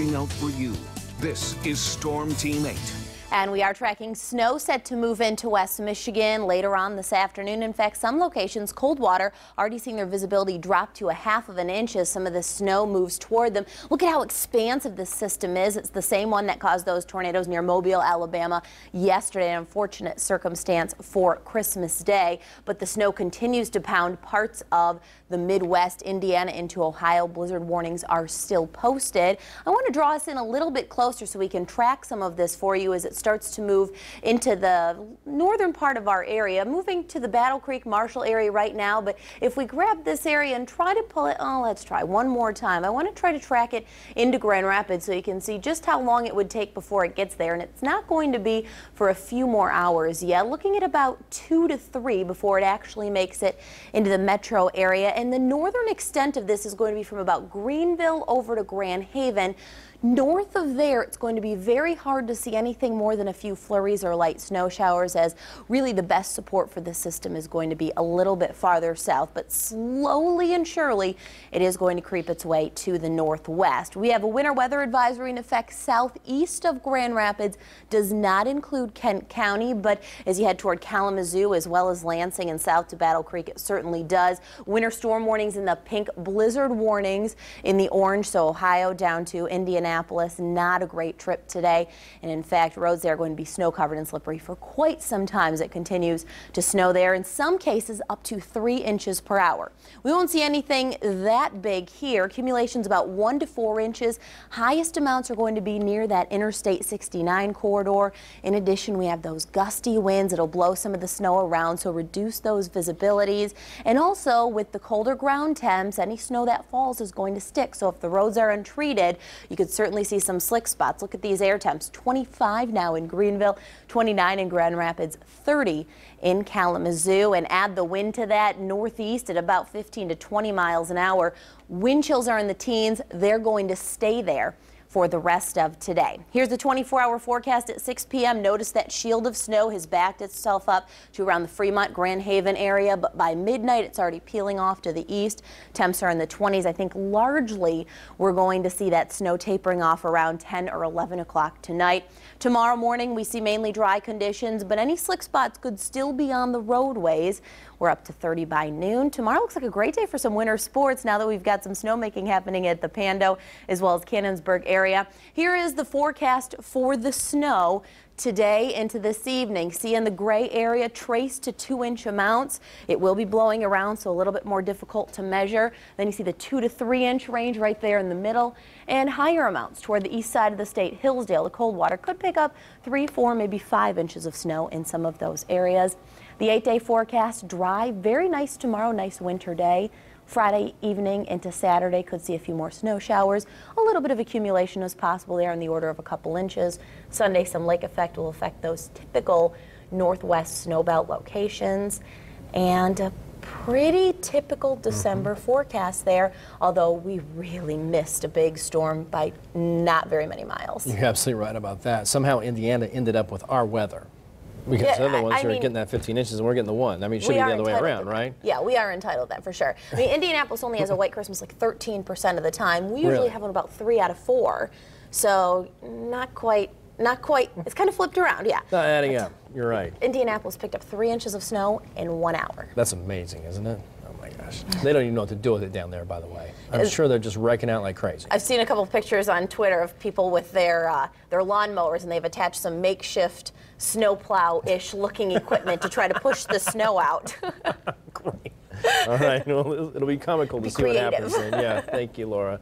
looking out for you. This is Storm Team 8. And we are tracking snow set to move into West Michigan later on this afternoon. In fact, some locations, Coldwater, already seeing their visibility drop to 1/2 of an inch as some of the snow moves toward them. Look at how expansive this system is. It's the same one that caused those tornadoes near Mobile, Alabama yesterday. An unfortunate circumstance for Christmas Day. But the snow continues to pound parts of the Midwest, Indiana into Ohio. Blizzard warnings are still posted. I want to draw us in a little bit closer so we can track some of this for you as it starts to move into the northern part of our area, moving to the Battle Creek, Marshall area right now. But if we grab this area and try to pull it, let's try one more time. I want to try to track it into Grand Rapids so you can see just how long it would take before it gets there. And it's not going to be for a few more hours yet. Looking at about 2 to 3 before it actually makes it into the metro area. And the northern extent of this is going to be from about Greenville over to Grand Haven. North of there, it's going to be very hard to see anything more than a few flurries or light snow showers, as really the best support for the system is going to be a little bit farther south. But slowly and surely, it is going to creep its way to the northwest. We have a winter weather advisory in effect southeast of Grand Rapids. Does not include Kent County, but as you head toward Kalamazoo as well as Lansing and south to Battle Creek, it certainly does. Winter storm warnings in the pink, blizzard warnings in the orange, so Ohio down to Indianapolis. Not a great trip today, and in fact roads there are going to be snow covered and slippery for quite some time as it continues to snow there, in some cases up to 3 inches per hour. We won't see anything that big here. Accumulations about 1 to 4 inches. Highest amounts are going to be near that Interstate 69 corridor. In addition, we have those gusty winds. It'll blow some of the snow around, so reduce those visibilities. And also with the colder ground temps, any snow that falls is going to stick, so if the roads are untreated, you could certainly see some slick spots. Look at these air temps. 25 now in Greenville, 29 in Grand Rapids, 30 in Kalamazoo. And add the wind to that, northeast at about 15 to 20 miles an hour. Wind chills are in the teens. They're going to stay there for the rest of today. Here's the 24-hour forecast at 6 p.m. Notice that shield of snow has backed itself up to around the Fremont, Grand Haven area, but by midnight it's already peeling off to the east. Temps are in the 20s. I think largely we're going to see that snow tapering off around 10 or 11 o'clock tonight. Tomorrow morning we see mainly dry conditions, but any slick spots could still be on the roadways. We're up to 30 by noon. Tomorrow looks like a great day for some winter sports now that we've got some snowmaking happening at the Pando as well as Cannonsburg area. Here is the forecast for the snow today into this evening. See in the gray area, trace to 2-inch amounts. It will be blowing around, so a little bit more difficult to measure. Then you see the 2 to 3 inch range right there in the middle, and higher amounts toward the east side of the state. Hillsdale to Coldwater could pick up 3, 4, maybe 5 inches of snow in some of those areas. The 8-day forecast, dry, very nice tomorrow, nice winter day. Friday evening into Saturday could see a few more snow showers. A little bit of accumulation is possible there in the order of a couple inches. Sunday, some lake effect will affect those typical northwest snowbelt locations. And a pretty typical December forecast there, although we really missed a big storm by not very many miles. You're absolutely right about that. Somehow Indiana ended up with our weather. Because the other ones are getting that 15 inches and we're getting the 1. I mean, it should be the other way around, right? Yeah, we are entitled to that for sure. I mean, Indianapolis only has a white Christmas like 13% of the time. We usually have one about 3 out of 4. So not quite. It's kind of flipped around, yeah. Not adding up. You're right. Indianapolis picked up 3 inches of snow in 1 hour. That's amazing, isn't it? Oh my gosh. They don't even know what to do with it down there, by the way. I'm sure they're just wrecking out like crazy. I've seen a couple of pictures on Twitter of people with their lawnmowers, and they've attached some makeshift snowplow-ish looking equipment to try to push the snow out. Great. All right. Well, it'll be comical to see what happens then. Yeah. Thank you, Laura.